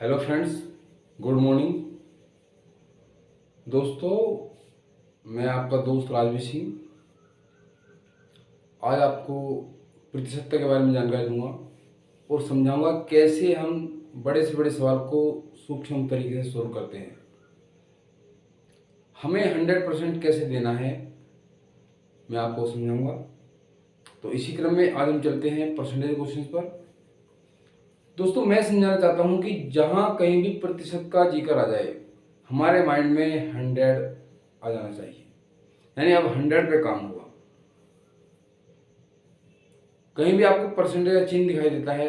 Hello friends, good morning. दोस्तों, मैं आपका दोस्त राजवीर सिंह आज आपको प्रतिशतता के बारे में जानकारी दूंगा और समझाऊंगा कैसे हम बड़े से बड़े सवाल को सूक्ष्म तरीके से सोल्व करते हैं। हमें 100% कैसे देना है मैं आपको समझाऊंगा। तो इसी क्रम में आज हम चलते हैं परसेंटेज क्वेश्चन पर। दोस्तों, मैं समझाना चाहता हूं कि जहां कहीं भी प्रतिशत का जिक्र आ जाए हमारे माइंड में 100 आ जाना चाहिए, यानी अब 100 पे काम होगा। कहीं भी आपको परसेंटेज का चिन्ह दिखाई देता है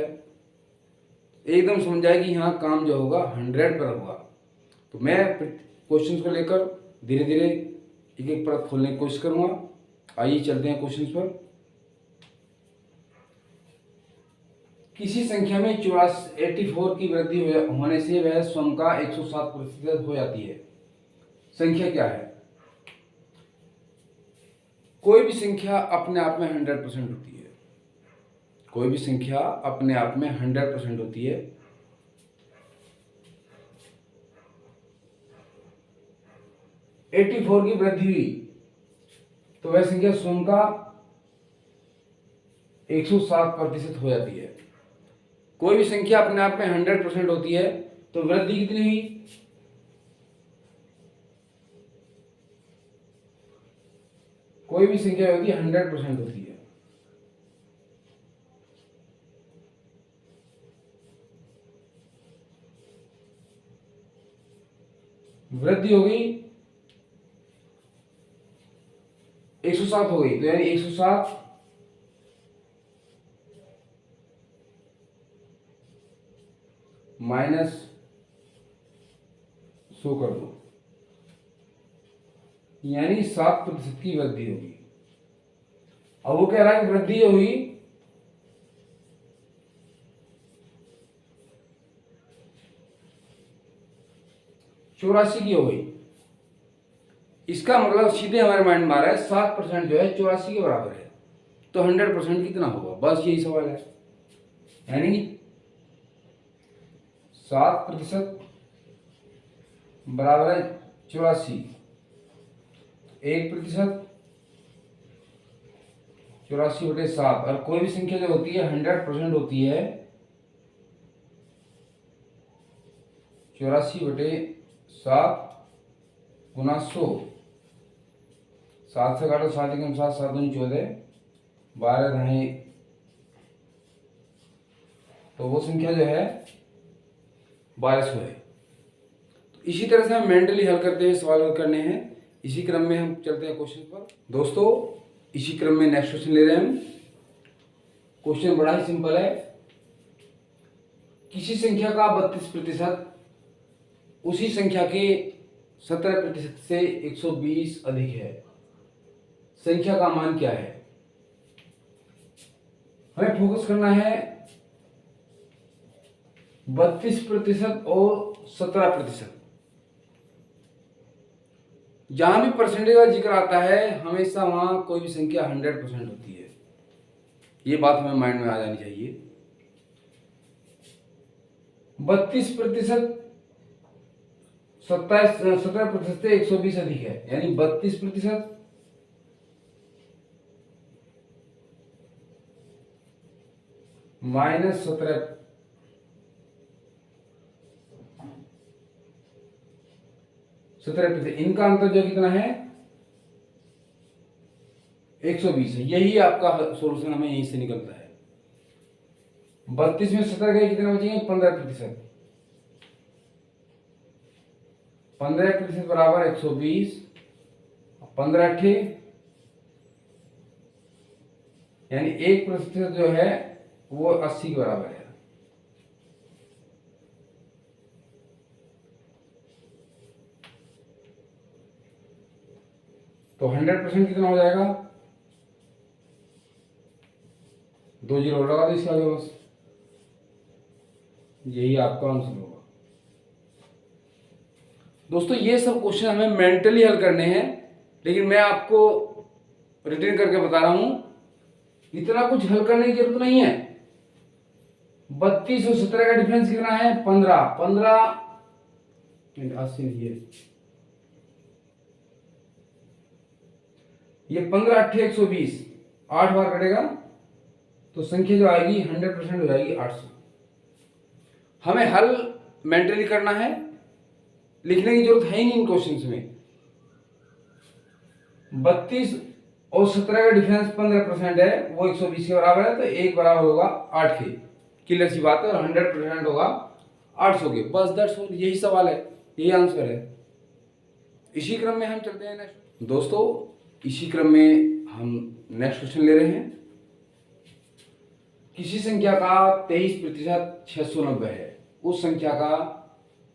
एकदम समझ जाए कि यहाँ काम जो होगा 100 पर होगा। तो मैं क्वेश्चंस को लेकर धीरे धीरे एक एक परत खोलने की कोशिश करूंगा। आइए चलते हैं क्वेश्चंस पर। किसी संख्या में 84 की वृद्धि होने से वह स्वयं का 107% हो जाती है। संख्या क्या है? कोई भी संख्या अपने आप में 100% होती है। कोई भी संख्या अपने आप में 100% होती है। एटी 4 की वृद्धि हुई तो वह संख्या स्वयं का 107% हो जाती है। कोई भी संख्या अपने आप में 100% होती है तो वृद्धि कितनी हुई? कोई भी संख्या होती है 100% होती है। वृद्धि हो गई 107 हो गई, तो यानी 107 माइनस 100 कर दो, यानी 7% की वृद्धि होगी। अब वो कह रहा है कि वृद्धि हुई 84 की हो गई। इसका मतलब सीधे हमारे माइंड में आ रहा है 7% जो है 84 के बराबर है, तो 100% कितना होगा? बस यही सवाल है। यानी 7% बराबर है 84, 1% 84/7। और कोई भी संख्या जो होती है 100% होती है 84/7 गुना 100। 7 से काटो 7 एकम 7, 7 दूनी 14, 12 दहाई, तो वो संख्या जो है 1200 है। तो इसी तरह से हम मेंटली हल करते हुए सवाल हल करने हैं। इसी क्रम में हम चलते हैं क्वेश्चन पर। दोस्तों, इसी क्रम में नेक्स्ट क्वेश्चन ले रहे हैं हम। क्वेश्चन बड़ा ही सिंपल है। किसी संख्या का 32% उसी संख्या के 17% से 120 अधिक है। संख्या का मान क्या है? हमें फोकस करना है 32% और 17%। जहां भी परसेंटेज का जिक्र आता है हमेशा वहां कोई भी संख्या 100% होती है। ये बात हमें माइंड में आ जानी चाहिए। 32% 17% से 120 अधिक है, यानी 32% माइनस 17%, इनका अंतर जो कितना है 120 है। यही आपका सोल्यूशन हमें यहीं से निकलता है। 32 में 17 गए कितने बचेंगे? 15%। 15% बराबर 120, 15 अट्ठे, यानी 1% जो है वो 80 के बराबर है। तो 100% कितना हो जाएगा? 2 जीरो लगा दो इसके आगे, बस यही आपका आंसर होगा। दोस्तों, ये सब क्वेश्चन हमें मेंटली हल करने हैं, लेकिन मैं आपको रिटर्न करके बता रहा हूं इतना कुछ हल करने की जरूरत नहीं है। 32 और 17 का डिफरेंस कितना है? 15। 80 नहीं है ये 15 8 120, 8 बार कटेगा तो संख्या जो आएगी 100% हो जाएगी 800। हमें हल मेंटली करना है, लिखने की जरूरत है ही नहीं इन क्वेश्चंस में। 32 और 17 का डिफरेंस 15% है, वो 120 के बराबर है, तो एक बराबर होगा 8 के। क्लियर सी बात है। और 100% होगा 800 के। बस दैट्स ऑल, यही सवाल है, यही आंसर है। इसी क्रम में हम चलते हैं नेक्स्ट। दोस्तों इसी क्रम में हम नेक्स्ट क्वेश्चन ले रहे हैं। किसी संख्या का 23% 690 है, उस संख्या का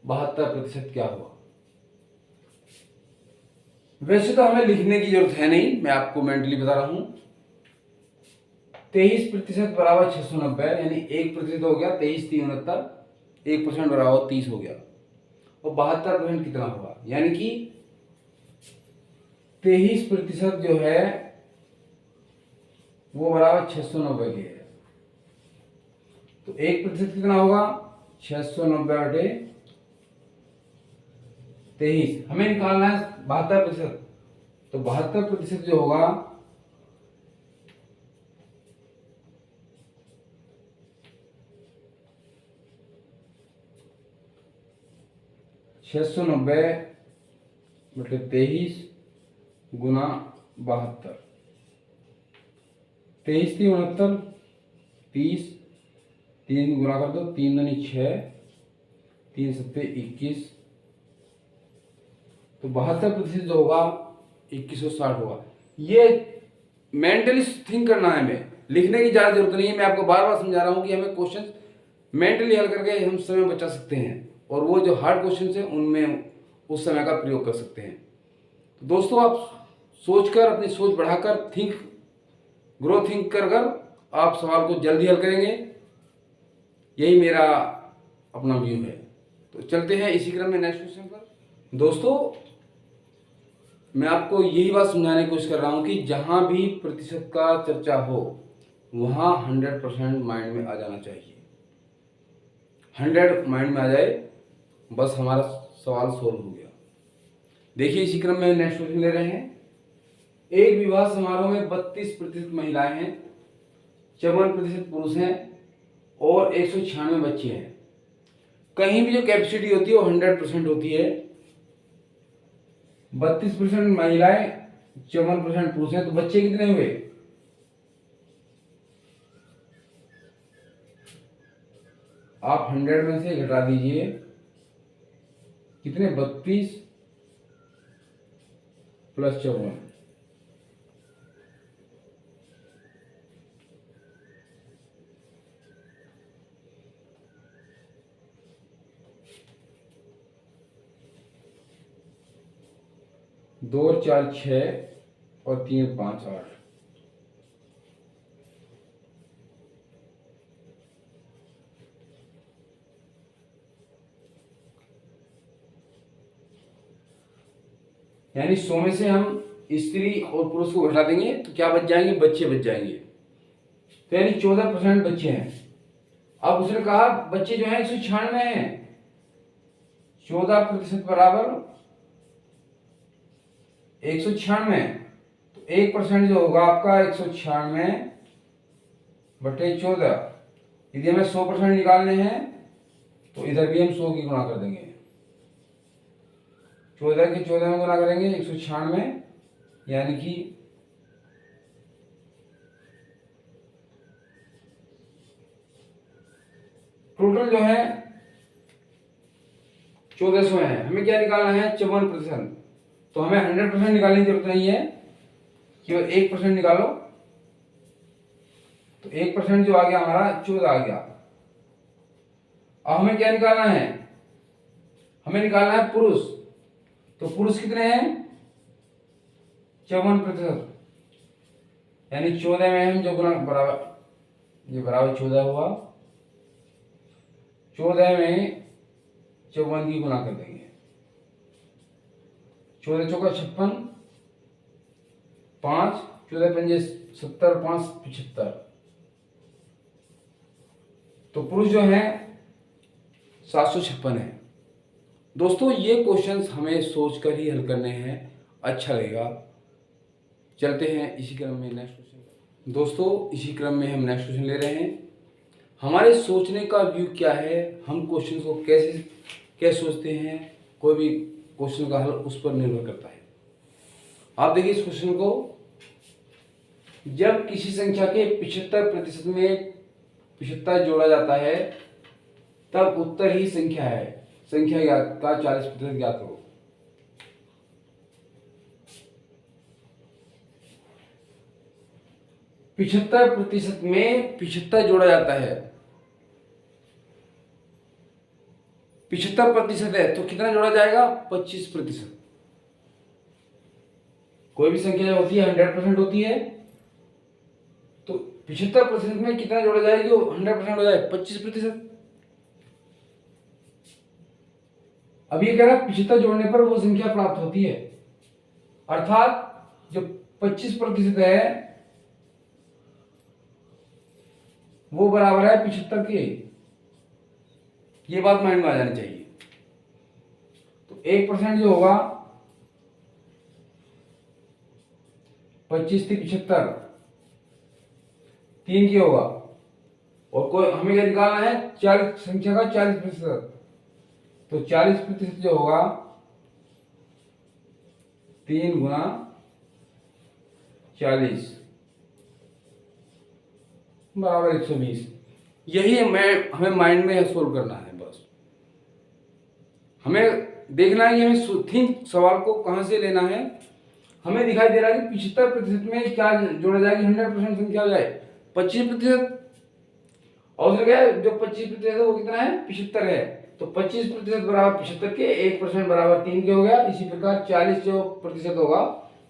72% क्या हुआ? वैसे तो हमें लिखने की जरूरत है नहीं, मैं आपको मेंटली बता रहा हूं। 23% बराबर 690, यानी 1% हो गया 23 3 69, 1% बराबर 30 हो गया। और 72% कितना हुआ? यानी कि 23% जो है वो बराबर 690 के है। तो 1% कितना होगा? 690/23। हमें निकालना है 72%। तो 72% जो होगा 690/23 गुना 72। 23 3 69, 30, 3 गुना कर दो, 3 दूनी 6, 3 सत्ते 21। तो 72% जो होगा 2160 होगा। ये मेंटली थिंक करना है, हमें लिखने की ज्यादा जरूरत नहीं है। मैं आपको बार बार समझा रहा हूं कि हमें क्वेश्चन मेंटली हल करके हम समय बचा सकते हैं, और वो जो हार्ड क्वेश्चन है उनमें उस समय का प्रयोग कर सकते हैं। तो दोस्तों आप सोचकर, अपनी सोच बढ़ाकर, ग्रो थिंक कर आप सवाल को जल्दी हल करेंगे, यही मेरा अपना व्यू है। तो चलते हैं इसी क्रम में नेक्स्ट क्वेश्चन पर। दोस्तों मैं आपको यही बात समझाने की कोशिश कर रहा हूं कि जहां भी प्रतिशत का चर्चा हो वहां 100% माइंड में आ जाना चाहिए। 100 माइंड में आ जाए, बस हमारा सवाल सोल्व हो गया। देखिए इसी क्रम में नेक्स्ट क्वेश्चन ले रहे हैं। एक विवाह समारोह में 32% महिलाएं हैं, 54% पुरुष हैं और 196 बच्चे हैं। कहीं भी जो कैपेसिटी होती है वो 100% होती है। 32% महिलाएं, 54% पुरुष हैं, तो बच्चे कितने हुए? आप 100 में से घटा दीजिए, कितने? 32 प्लस 54, 2 और 4 6 और 3 5 8। यानी 100 में से हम स्त्री और पुरुष को घटा देंगे तो क्या बच जाएंगे? बच्चे बच जाएंगे। तो यानी 14% बच्चे हैं। अब उसने कहा बच्चे जो है 196 हैं, 14% बराबर 196। तो 1% जो होगा आपका 196/14। यदि हमें 100% निकालने हैं तो इधर भी हम 100 की गुणा कर देंगे, 14 के 14 में गुणा करेंगे 196, यानी कि टोटल जो है 1400 है। हमें क्या निकालना है? 54%। तो हमें 100% निकालने की जरूरत नहीं है, केवल 1% निकालो। तो 1% जो आ गया हमारा 14 आ गया। अब हमें क्या निकालना है? हमें निकालना है पुरुष। तो पुरुष कितने हैं? 54%, यानी 14 में हम जो गुना बराबर, ये बराबर 14 हुआ, 14 में 54 की गुना कर देंगे। 14 चौका 56, 5 14 पंजे 70, 5 75। तो पुरुष जो है 756 है। दोस्तों ये क्वेश्चंस हमें सोचकर ही हल करने हैं, अच्छा रहेगा। चलते हैं इसी क्रम में नेक्स्ट क्वेश्चन। दोस्तों इसी क्रम में हम नेक्स्ट क्वेश्चन ले रहे हैं। हमारे सोचने का व्यू क्या है, हम क्वेश्चन को कैसे सोचते हैं, कोई भी क्वेश्चन का हल उस पर निर्भर करता है। आप देखिए इस क्वेश्चन को, जब किसी संख्या के 75% में 75 जोड़ा जाता है तब उत्तर ही संख्या है। संख्या का 40% ज्ञात करो। पिछहत्तर प्रतिशत में 75 जोड़ा जाता है, 75% है तो कितना जोड़ा जाएगा? 25%। कोई भी संख्या होती है 100% होती है, तो 75% में कितना जोड़ा जाएगी? वो 100% हो जाए 25%। अब ये कह रहा है 75 जोड़ने पर वो संख्या प्राप्त होती है, अर्थात जो 25% है वो बराबर है 75 के। ये बात माइंड में आ जानी चाहिए। तो 1% जो होगा 25 थी 75, 3 की होगा, और कोई हमें क्या निकालना है? 40 संख्या का 40%। तो 40% जो होगा 3 गुना 40 बराबर 120। यही हमें माइंड में सोल्व करना है। बस हमें देखना है कि हमें थिंक सवाल को कहां से लेना है। हमें दिखाई दे रहा है कि 75% में क्या जोड़ा जाएगी? 100% संख्या हो जाए 25%, और उसमें क्या है? जो 25% है वो कितना है? 75 है। तो 25% बराबर 75 के, 1% बराबर 3 के हो गया। इसी प्रकार 40 जो प्रतिशत होगा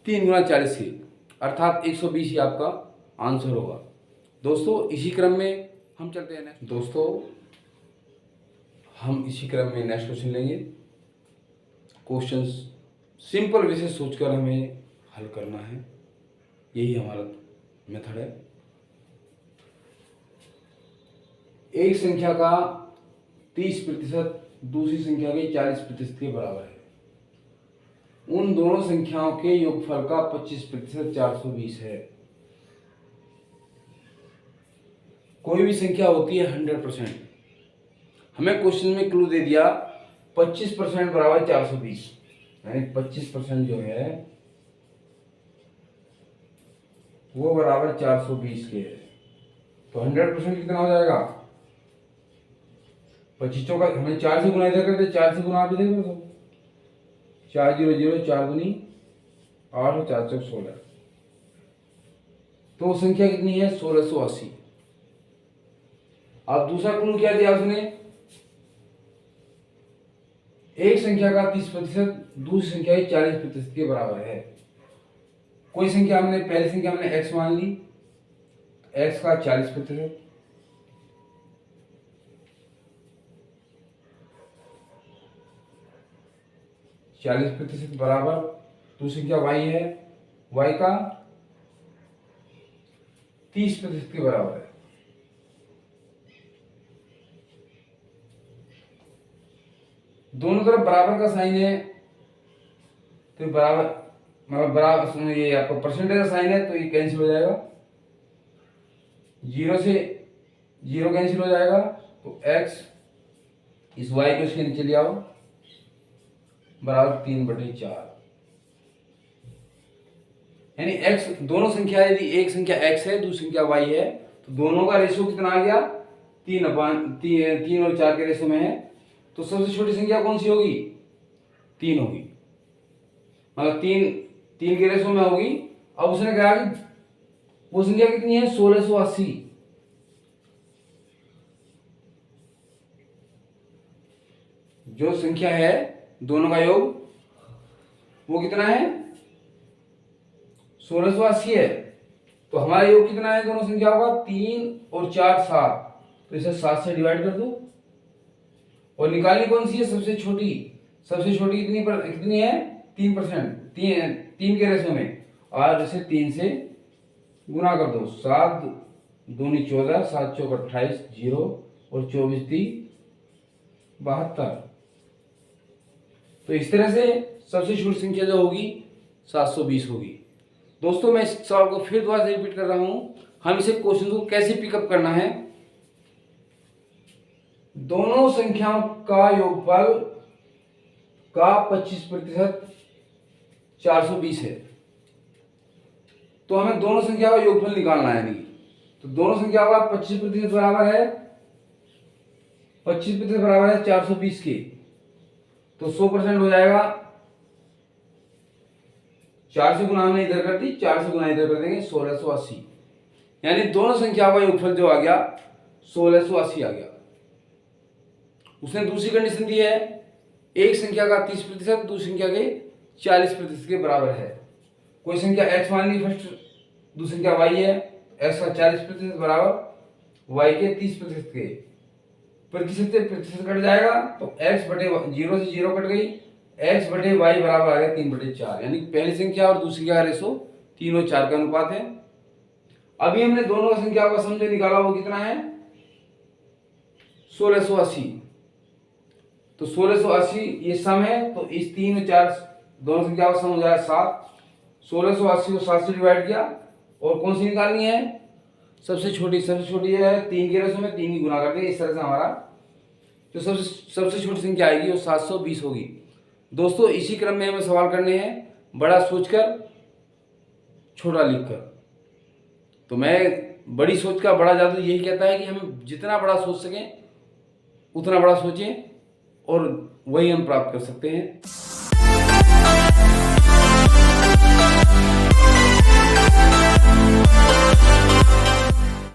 3 गुना 40 के, अर्थात 120 ही आपका आंसर होगा। दोस्तों इसी क्रम में हम चलते हैं नेक्स्ट। दोस्तों हम इसी क्रम में नेक्स्ट क्वेश्चन लेंगे। क्वेश्चंस सिंपल वे से सोचकर हमें हल करना है, यही हमारा मेथड है। एक संख्या का 30% दूसरी संख्या के 40% के बराबर है। उन दोनों संख्याओं के योगफल का 25% 420 है। कोई भी संख्या होती है 100%। हमें क्वेश्चन में क्लू दे दिया 25% बराबर 420, यानी 25% जो है वो बराबर 420 के है। तो 100% कितना हो जाएगा? 25 का हमें 4 से गुना इधर करते, 4 से गुना आप इधर कर दो। 4 0 0, 4 दूनी 8 और 4 चौक 16। तो संख्या कितनी है? 1680। अब दूसरा क्लू क्या दिया उसने? एक संख्या का 30% दूसरी संख्या के 40% के बराबर है। कोई संख्या हमने पहली संख्या हमने x मान ली, x का 40%, बराबर दूसरी संख्या y है, y का 30% के बराबर है। दोनों तरफ बराबर का साइन है, तो बराबर मतलब बराबर, ये आपका परसेंटेज का साइन है तो ये कैंसिल हो जाएगा, 0 से 0 कैंसिल हो जाएगा। तो x इस y को इसके नीचे ले आओ, बराबर 3/4। यानी x दोनों संख्या, यदि एक संख्या x है दूसरी संख्या y है, तो दोनों का रेशियो कितना आ गया? 3 और 4 के रेशियो में है। तो सबसे छोटी संख्या कौन सी होगी? 3 होगी, मतलब 3 के रेशियो में होगी। अब उसने कहा कि वो संख्या कितनी है? 1680। जो संख्या है दोनों का योग वो कितना है? 1680 है। तो हमारा योग कितना है दोनों संख्याओं का? 3 और 4 7। तो इसे 7 से डिवाइड कर दो, और निकालनी कौन सी है? सबसे छोटी। सबसे छोटी कितनी है? 3%, 3 के रेशियो में, और इसे 3 से गुना कर दो। 7 दूनी 14, 7 चौक 28, 0 और 24 × 72। तो इस तरह से सबसे छोटी संख्या जो होगी 720 होगी। दोस्तों मैं इस सवाल को फिर दोबारा रिपीट कर रहा हूं। हम इसे क्वेश्चन को कैसे पिकअप करना है, दोनों संख्याओं का योगफल का 25% 420 है। तो हमें दोनों संख्या का योगफल निकालना है। नहीं तो दोनों संख्या का 25% बराबर है 25% बराबर है 420 के, तो 100% हो जाएगा। 4 से गुना हमने इधर कर दी, 4 से गुना इधर कर देंगे 1680, यानी दोनों संख्या का योगफल जो आ गया 1680 आ गया। उसने दूसरी कंडीशन दी है, एक संख्या का 30% दूसरी संख्या के 40% के बराबर है। कोई संख्या x मान ली फर्स्ट, दूसरी संख्या y है, x का 40% बराबर y के 30% के, प्रतिशत से प्रतिशत कट जाएगा तो x बटे 0 से 0 कट गई, x बटे y बराबर आ गया 3/4, यानी पहली संख्या और दूसरी का रेशो 3 और 4 का अनुपात है। अभी हमने दोनों संख्या का सम जो निकाला वो कितना है 1680। तो 1680 ये सम है, तो इस 3 और 4 दोनों संख्या का सम हो जाएगा 7। 1680 को 7 से डिवाइड किया और कौन सी निकालनी है, सबसे छोटी है 3 के रेशो में 3 की गुना कर देंगे। इस तरह से हमारा जो सबसे छोटी संख्या आएगी वो 720 होगी। दोस्तों इसी क्रम में हमें सवाल करने हैं, बड़ा सोचकर छोटा लिखकर। तो मैं बड़ी सोच का बड़ा जादू यही कहता है कि हम जितना बड़ा सोच सकें उतना बड़ा सोचें और वही हम प्राप्त कर सकते हैं।